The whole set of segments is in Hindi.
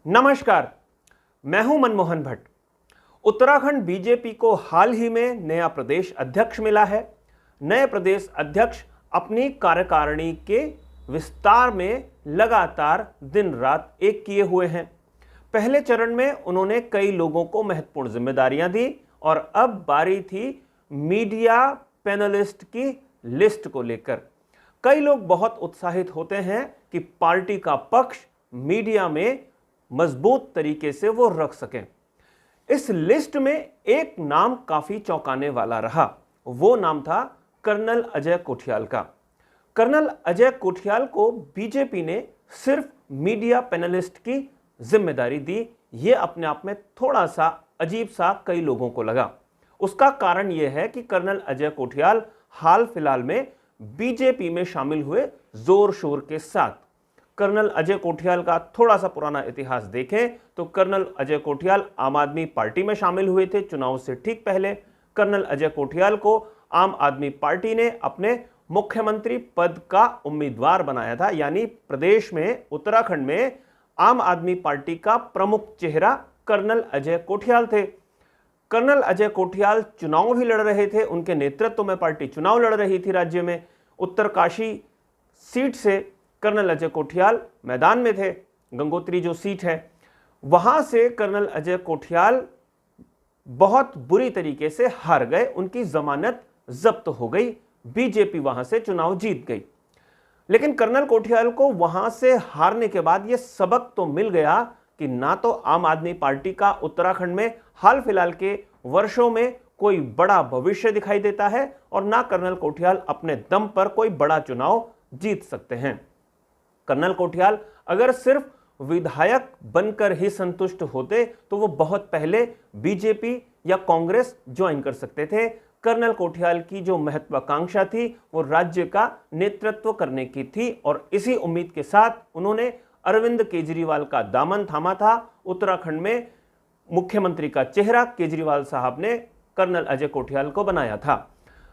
नमस्कार, मैं हूं मनमोहन भट्ट। उत्तराखंड बीजेपी को हाल ही में नया प्रदेश अध्यक्ष मिला है। नए प्रदेश अध्यक्ष अपनी कार्यकारिणी के विस्तार में लगातार दिन रात एक किए हुए हैं। पहले चरण में उन्होंने कई लोगों को महत्वपूर्ण जिम्मेदारियां दी और अब बारी थी मीडिया पैनलिस्ट की लिस्ट को लेकर। कई लोग बहुत उत्साहित होते हैं कि पार्टी का पक्ष मीडिया में मजबूत तरीके से वो रख सकें। इस लिस्ट में एक नाम काफी चौंकाने वाला रहा। वो नाम था कर्नल अजय कोठियाल का। कर्नल अजय कोठियाल को बीजेपी ने सिर्फ मीडिया पैनलिस्ट की जिम्मेदारी दी। ये अपने आप में थोड़ा सा अजीब सा कई लोगों को लगा। उसका कारण यह है कि कर्नल अजय कोठियाल हाल फिलहाल में बीजेपी में शामिल हुए जोर शोर के साथ। कर्नल अजय कोठियाल का थोड़ा सा पुराना इतिहास देखें तो कर्नल अजय कोठियाल आम आदमी पार्टी में शामिल हुए थे चुनाव से ठीक पहले। कर्नल अजय कोठियाल को आम आदमी पार्टी ने अपने मुख्यमंत्री पद का उम्मीदवार बनाया था, यानी प्रदेश में उत्तराखंड में आम आदमी पार्टी का प्रमुख चेहरा कर्नल अजय कोठियाल थे। कर्नल अजय कोठियाल चुनाव भी लड़ रहे थे, उनके नेतृत्व में पार्टी चुनाव लड़ रही थी राज्य में। उत्तरकाशी सीट से कर्नल अजय कोठियाल मैदान में थे। गंगोत्री जो सीट है वहां से कर्नल अजय कोठियाल बहुत बुरी तरीके से हार गए। उनकी जमानत जब्त हो गई, बीजेपी वहां से चुनाव जीत गई। लेकिन कर्नल कोठियाल को वहां से हारने के बाद यह सबक तो मिल गया कि ना तो आम आदमी पार्टी का उत्तराखंड में हाल फिलहाल के वर्षों में कोई बड़ा भविष्य दिखाई देता है और ना कर्नल कोठियाल अपने दम पर कोई बड़ा चुनाव जीत सकते हैं। कर्नल कोठियाल अगर सिर्फ विधायक बनकर ही संतुष्ट होते तो वो बहुत पहले बीजेपी या कांग्रेस ज्वाइन कर सकते थे। कर्नल कोठियाल की जो महत्वाकांक्षा थी वो राज्य का नेतृत्व करने की थी और इसी उम्मीद के साथ उन्होंने अरविंद केजरीवाल का दामन थामा था। उत्तराखंड में मुख्यमंत्री का चेहरा केजरीवाल साहब ने कर्नल अजय कोठियाल को बनाया था।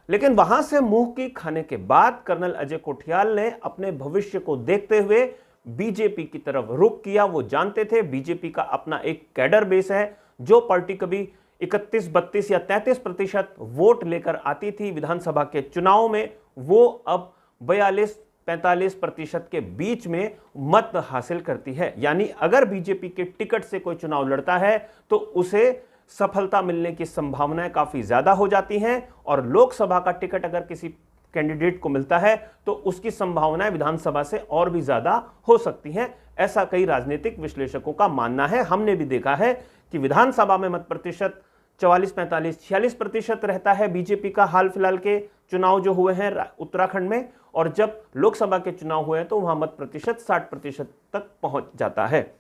लेकिन वहां से मुंह की खाने के बाद कर्नल अजय कोठियाल ने अपने भविष्य को देखते हुए बीजेपी की तरफ रुख किया। वो जानते थे बीजेपी का अपना एक कैडर बेस है। जो पार्टी कभी 31, 32 या 33% वोट लेकर आती थी विधानसभा के चुनाव में, वो अब 42-45% के बीच में मत हासिल करती है। यानी अगर बीजेपी के टिकट से कोई चुनाव लड़ता है तो उसे सफलता मिलने की संभावनाएं काफी ज्यादा हो जाती हैं और लोकसभा का टिकट अगर किसी कैंडिडेट को मिलता है तो उसकी संभावनाएं विधानसभा से और भी ज्यादा हो सकती हैं। ऐसा कई राजनीतिक विश्लेषकों का मानना है। हमने भी देखा है कि विधानसभा में मत प्रतिशत 44, 45, 46% रहता है बीजेपी का हाल फिलहाल के चुनाव जो हुए हैं उत्तराखंड में, और जब लोकसभा के चुनाव हुए हैं तो वहां मत प्रतिशत 60% तक पहुंच जाता है।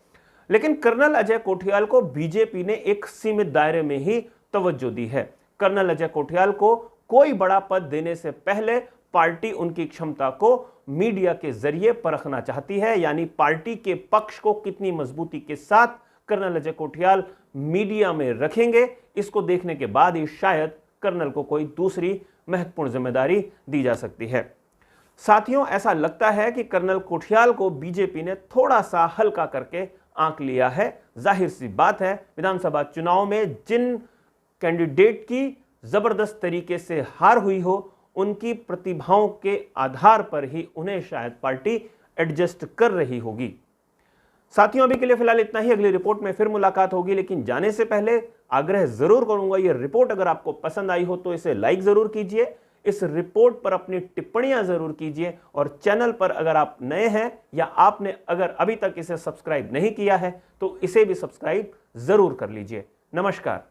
लेकिन कर्नल अजय कोठियाल को बीजेपी ने एक सीमित दायरे में ही तवज्जो दी है। कर्नल अजय कोठियाल को कोई बड़ा पद देने से पहले पार्टी उनकी क्षमता को मीडिया के जरिए परखना चाहती है, यानी पार्टी के पक्ष को कितनी मजबूती के साथ कर्नल अजय कोठियाल मीडिया में रखेंगे, इसको देखने के बाद ही शायद कर्नल को कोई दूसरी महत्वपूर्ण जिम्मेदारी दी जा सकती है। साथियों, ऐसा लगता है कि कर्नल कोठियाल को बीजेपी ने थोड़ा सा हल्का करके आंक लिया है। जाहिर सी बात है, विधानसभा चुनाव में जिन कैंडिडेट की जबरदस्त तरीके से हार हुई हो, उनकी प्रतिभाओं के आधार पर ही उन्हें शायद पार्टी एडजस्ट कर रही होगी। साथियों, अभी के लिए फिलहाल इतना ही। अगली रिपोर्ट में फिर मुलाकात होगी, लेकिन जाने से पहले आग्रह जरूर करूंगा, यह रिपोर्ट अगर आपको पसंद आई हो तो इसे लाइक जरूर कीजिए, इस रिपोर्ट पर अपनी टिप्पणियां जरूर कीजिए और चैनल पर अगर आप नए हैं या आपने अगर अभी तक इसे सब्सक्राइब नहीं किया है तो इसे भी सब्सक्राइब जरूर कर लीजिए। नमस्कार।